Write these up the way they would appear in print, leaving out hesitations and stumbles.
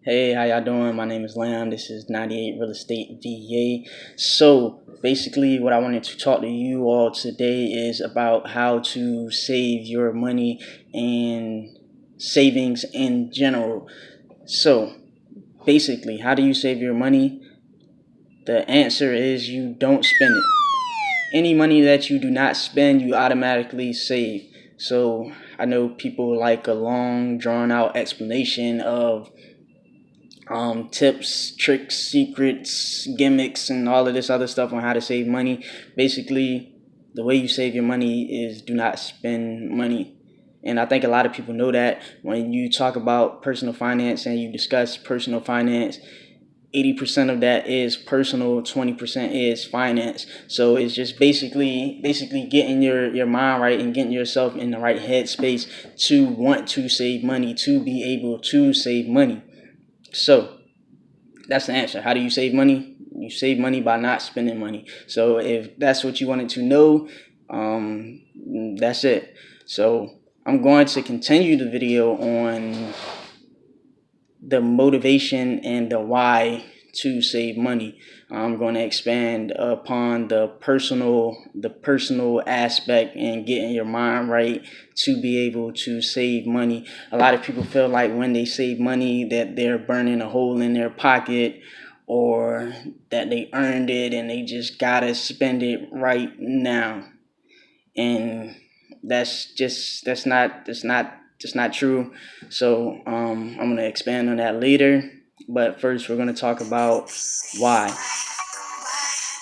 Hey, how y'all doing? My name is Lam. This is 98 Real Estate VA. So, basically, what I wanted to talk to you all today is about how to save your money and savings in general. So, basically, how do you save your money? The answer is you don't spend it. Any money that you do not spend, you automatically save. So, I know people like a long, drawn out explanation of tips, tricks, secrets, gimmicks, and all of this other stuff on how to save money. Basically, the way you save your money is do not spend money. And I think a lot of people know that when you talk about personal finance and you discuss personal finance, 80% of that is personal, 20% is finance. So it's just basically getting your mind right and getting yourself in the right headspace to want to save money, to be able to save money. So that's the answer. How do you save money? You save money by not spending money. So if that's what you wanted to know, that's it. So I'm going to continue the video on the motivation and the why to save money. I'm going to expand upon the personal aspect and getting your mind right to be able to save money. A lot of people feel like when they save money that they're burning a hole in their pocket, or that they earned it and they just gotta spend it right now. And that's not true. So I'm gonna expand on that later. But first, we're gonna talk about why.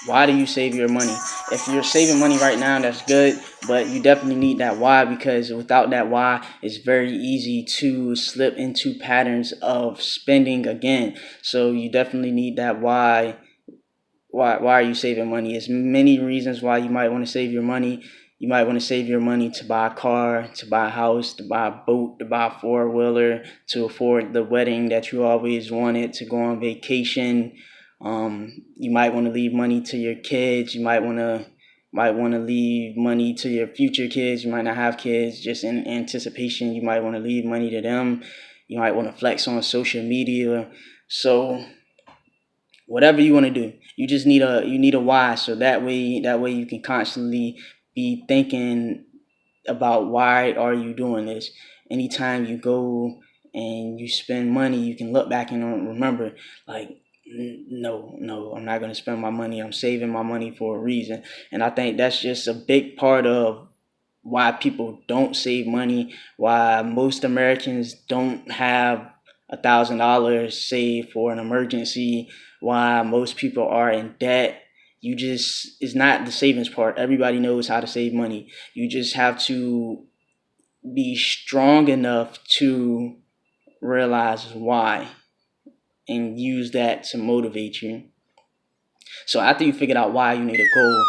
Why do you save your money? If you're saving money right now, that's good, but you definitely need that why, because without that why, it's very easy to slip into patterns of spending again. So you definitely need that why. Why are you saving money? There's many reasons why you might want to save your money. You might want to save your money to buy a car, to buy a house, to buy a boat, to buy a four-wheeler, to afford the wedding that you always wanted, to go on vacation. You might want to leave money to your kids. You might want to leave money to your future kids. You might not have kids, just in anticipation. You might want to leave money to them. You might want to flex on social media. So whatever you want to do, you just need a why. So that way you can constantly be thinking about why are you doing this. Anytime you go and you spend money, you can look back and remember, like, no, I'm not going to spend my money. I'm saving my money for a reason. And I think that's just a big part of why people don't save money, why most Americans don't have $1,000 saved for an emergency, why most people are in debt. It's not the savings part. Everybody knows how to save money. You just have to be strong enough to realize why and use that to motivate you. So after you figured out why, you need a goal,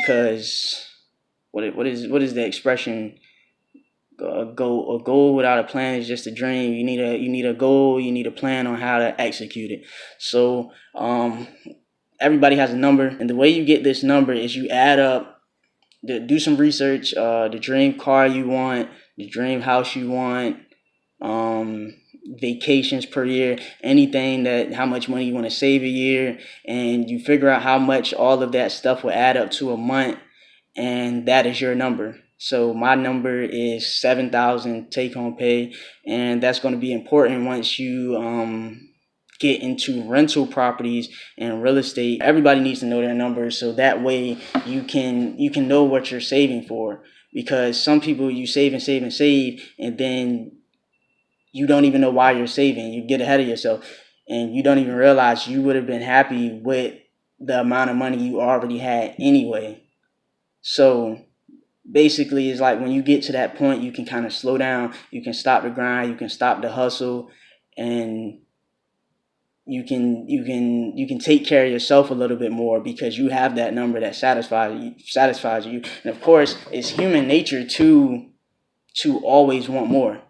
because what is the expression? A goal without a plan is just a dream. You need a goal. You need a plan on how to execute it. So everybody has a number, and the way you get this number is you add up. Do some research. The dream car you want, the dream house you want, vacations per year, anything how much money you want to save a year, and you figure out how much all of that stuff will add up to a month, and that is your number. So my number is 7,000 take home pay, and that's going to be important once you get into rental properties and real estate. Everybody needs to know their numbers, so that way you can know what you're saving for. Because some people, you save and save and save, and then you don't even know why you're saving. You get ahead of yourself, and you don't even realize you would have been happy with the amount of money you already had anyway. So basically, it's like when you get to that point, you can kind of slow down. You can stop the grind. You can stop the hustle, and you can take care of yourself a little bit more, because you have that number that satisfies you. And of course, it's human nature to always want more.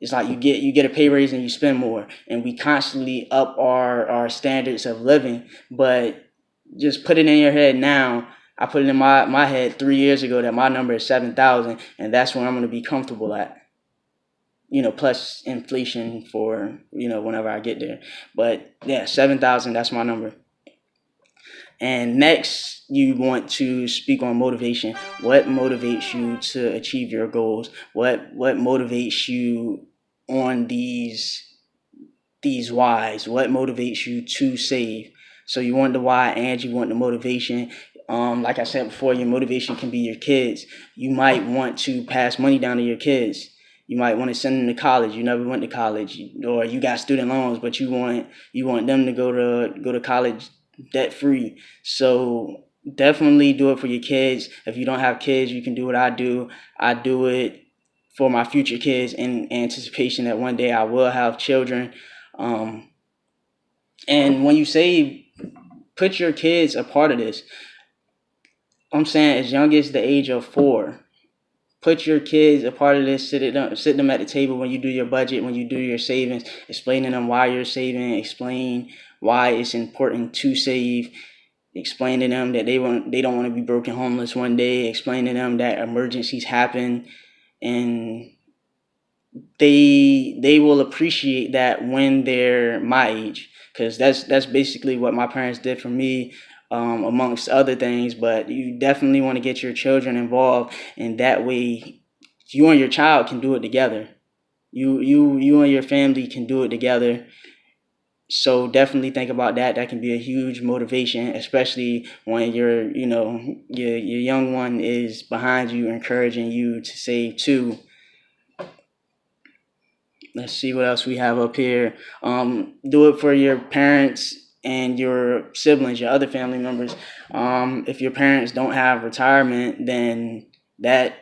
It's like you get a pay raise and you spend more, and we constantly up our standards of living. But just put it in your head now. I put it in my head 3 years ago that my number is 7,000, and that's where I'm going to be comfortable at. plus inflation for, whenever I get there. But yeah, 7,000, that's my number. And next, you want to speak on motivation. What motivates you to achieve your goals? What motivates you on these whys? What motivates you to save? So you want the why and you want the motivation. Like I said before, your motivation can be your kids. You might want to pass money down to your kids. You might want to send them to college. You never went to college, or you got student loans, but you want them to go to college debt free. So definitely do it for your kids. If you don't have kids, you can do what I do. I do it for my future kids in anticipation that one day I will have children. Um, and when you say put your kids a part of this, I'm saying as young as the age of 4, put your kids a part of this. Sit them at the table when you do your budget, when you do your savings, explaining them why you're saving, explain why it's important to save, explain to them that they don't want to be broken homeless one day, explain to them that emergencies happen, and they will appreciate that when they're my age, because that's basically what my parents did for me, amongst other things. But you definitely want to get your children involved, and that way you and your child can do it together. You and your family can do it together. So definitely think about that. That can be a huge motivation, especially when your young one is behind you, encouraging you to save too. Let's see what else we have up here. Do it for your parents and your siblings, your other family members. If your parents don't have retirement, then that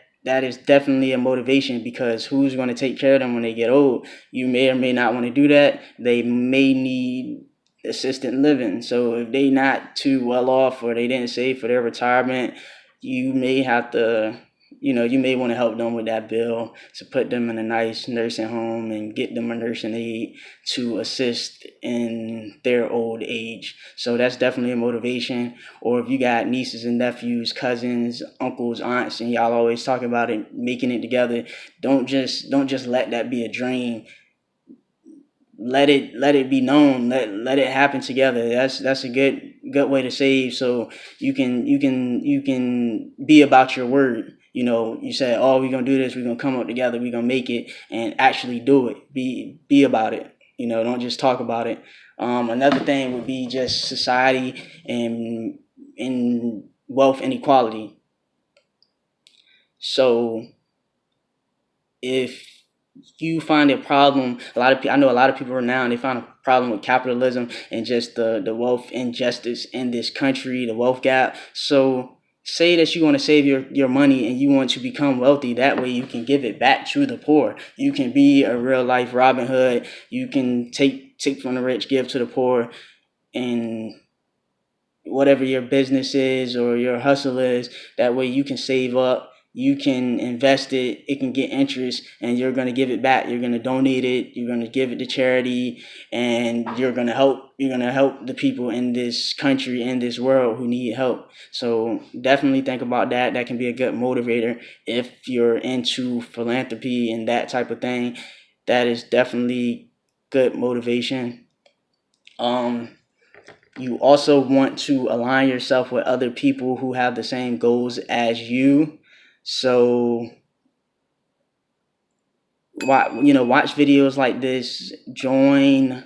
is definitely a motivation, because who's going to take care of them when they get old? You may or may not want to do that. They may need assisted living. So if they not too well off, or they didn't save for their retirement, you may have to, you may want to help them with that bill to put them in a nice nursing home and get them a nursing aid to assist in their old age. So that's definitely a motivation. Or if you got nieces and nephews, cousins, uncles, aunts, and y'all always talk about it, making it together, don't just let that be a dream. Let it be known. Let it happen together. That's a good way to save. So you can be about your word. You say, oh, we're gonna do this, we're gonna come up together, we're gonna make it, and actually do it. Be about it. Don't just talk about it. Another thing would be just society and wealth inequality. So if you find a problem, I know a lot of people now, they find a problem with capitalism and just the wealth injustice in this country, the wealth gap. So say that you want to save your money and you want to become wealthy. That way you can give it back to the poor. You can be a real life Robin Hood. You can take from the rich, give to the poor, and whatever your business is or your hustle is, that way you can save up, you can invest it, it can get interest, and you're going to give it back. You're going to donate it, you're going to give it to charity, and you're going to help the people in this country, in this world, who need help. So definitely think about that. That can be a good motivator if you're into philanthropy and that type of thing. That is definitely good motivation. You also want to align yourself with other people who have the same goals as you. So, watch videos like this. Join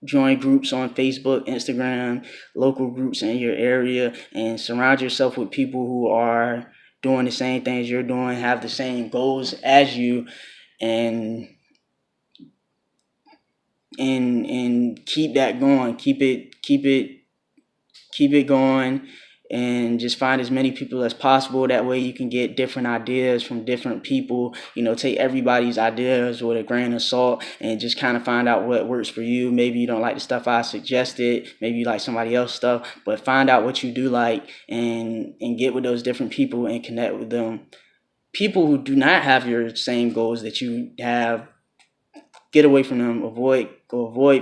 groups on Facebook, Instagram, local groups in your area, and surround yourself with people who are doing the same things you're doing, have the same goals as you, and keep that going. Keep it going, and just find as many people as possible. That way you can get different ideas from different people. Take everybody's ideas with a grain of salt and just kind of find out what works for you. Maybe you don't like the stuff I suggested, maybe you like somebody else's stuff, but find out what you do like, and get with those different people and connect with them. People who do not have your same goals that you have, get away from them. Avoid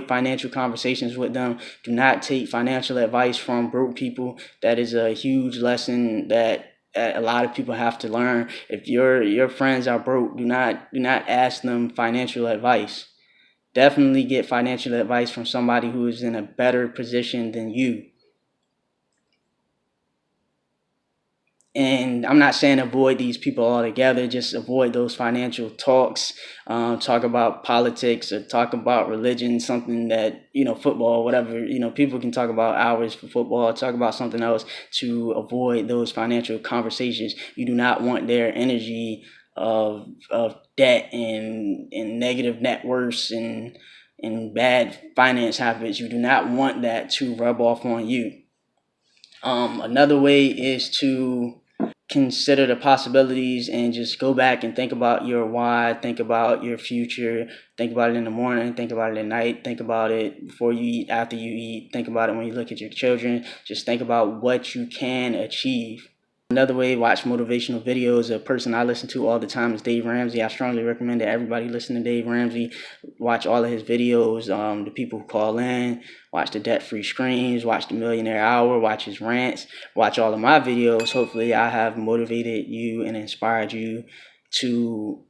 financial conversations with them. Do not take financial advice from broke people. That is a huge lesson that a lot of people have to learn. If your friends are broke, do not ask them financial advice. Definitely get financial advice from somebody who is in a better position than you. And I'm not saying avoid these people altogether, just avoid those financial talks. Talk about politics or talk about religion, something that, football, whatever, people can talk about hours for football, talk about something else to avoid those financial conversations. You do not want their energy of debt and negative net worths and bad finance habits. You do not want that to rub off on you. Another way is to consider the possibilities and just go back and think about your why, think about your future, think about it in the morning, think about it at night, think about it before you eat, after you eat, think about it when you look at your children. Just think about what you can achieve. Another way, watch motivational videos. A person I listen to all the time is Dave Ramsey. I strongly recommend that everybody listen to Dave Ramsey. Watch all of his videos, the people who call in, watch the debt-free screens, watch the Millionaire Hour, watch his rants, watch all of my videos. Hopefully I have motivated you and inspired you to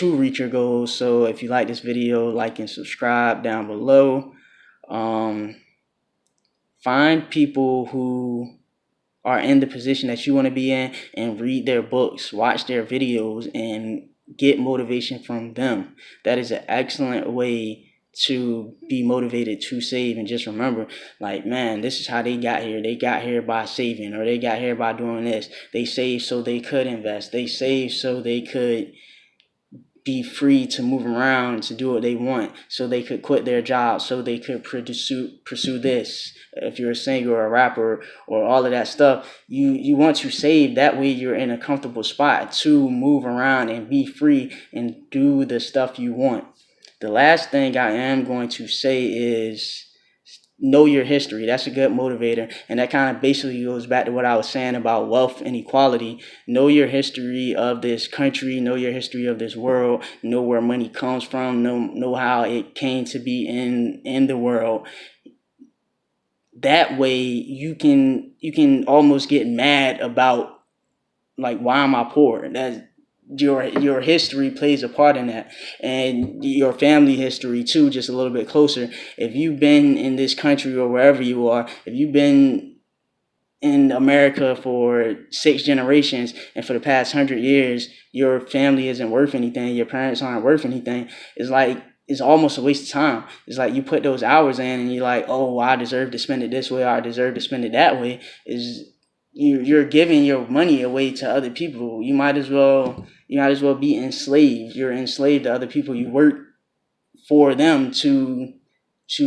reach your goals. So if you like this video, like and subscribe down below. Find people who are in the position that you want to be in and read their books, watch their videos, and get motivation from them. That is an excellent way to be motivated to save. And just remember, like, man, this is how they got here. They got here by saving, or they got here by doing this. They saved so they could invest. They saved so they could be free to move around, to do what they want, so they could quit their job, so they could pursue this. If you're a singer or a rapper or all of that stuff, you want to save. That way you're in a comfortable spot to move around and be free and do the stuff you want. The last thing I am going to say is know your history. That's a good motivator. And that kind of basically goes back to what I was saying about wealth inequality. Know your history of this country, know your history of this world, know where money comes from, know how it came to be in the world. That way you can almost get mad about, like, why am I poor? That's your history plays a part in that, and your family history too, just a little bit closer. If you've been in this country or wherever you are, if you've been in America for 6 generations and for the past 100 years, your family isn't worth anything, your parents aren't worth anything, it's almost a waste of time. It's like you put those hours in and you're like, oh, I deserve to spend it this way, or I deserve to spend it that way. You're giving your money away to other people. You might as well be enslaved. You're enslaved to other people. You work for them to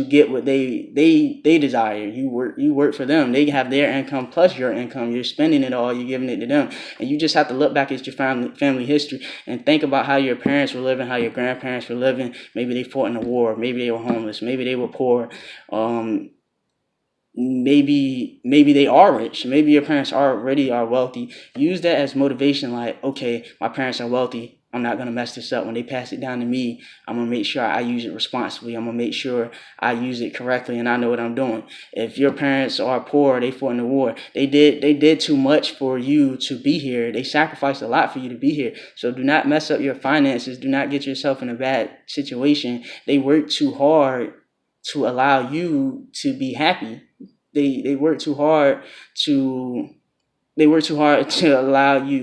get what they desire. You work for them. They have their income plus your income. You're spending it all. You're giving it to them. And you just have to look back at your family history and think about how your parents were living, how your grandparents were living. Maybe they fought in a war. Maybe they were homeless. Maybe they were poor. Maybe they are rich. Maybe your parents already are wealthy. Use that as motivation. Like, okay, my parents are wealthy. I'm not going to mess this up. When they pass it down to me, I'm going to make sure I use it responsibly. I'm going to make sure I use it correctly and I know what I'm doing. If your parents are poor, they fought in the war, they did too much for you to be here. They sacrificed a lot for you to be here. So do not mess up your finances. Do not get yourself in a bad situation. They worked too hard to allow you to be happy. They work too hard to allow you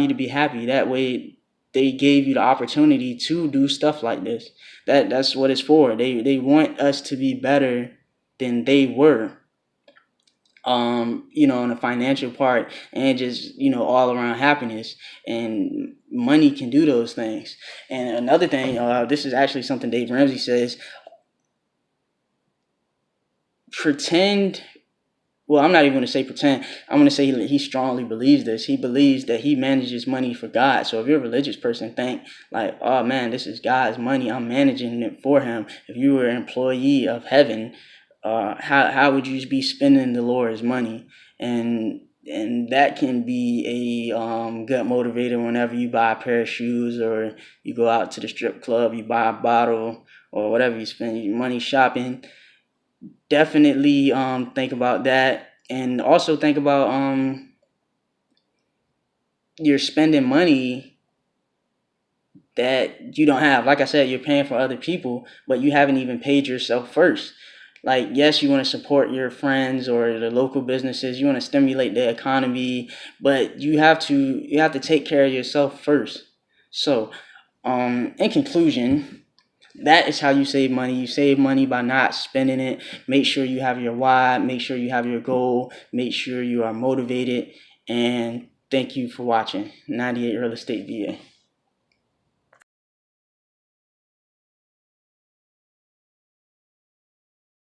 to be happy. That way they gave you the opportunity to do stuff like this. That's what it's for. They want us to be better than they were. On the financial part, and just, all around happiness, and money can do those things. And another thing, this is actually something Dave Ramsey says. I'm not even going to say pretend. I'm going to say he strongly believes this. He believes that he manages money for God. So if you're a religious person, think like, oh man, this is God's money. I'm managing it for him. If you were an employee of heaven, how would you be spending the Lord's money? And that can be a good motivator whenever you buy a pair of shoes, or you go out to the strip club, you buy a bottle, or whatever you spend your money shopping. Definitely think about that, and also think about you're spending money that you don't have. Like I said, you're paying for other people, but you haven't even paid yourself first. Like, yes, you want to support your friends or the local businesses. You want to stimulate the economy, but you have to take care of yourself first. So, in conclusion, that is how you save money. You save money by not spending it. Make sure you have your why. Make sure you have your goal. Make sure you are motivated. And thank you for watching 98 Real Estate VA.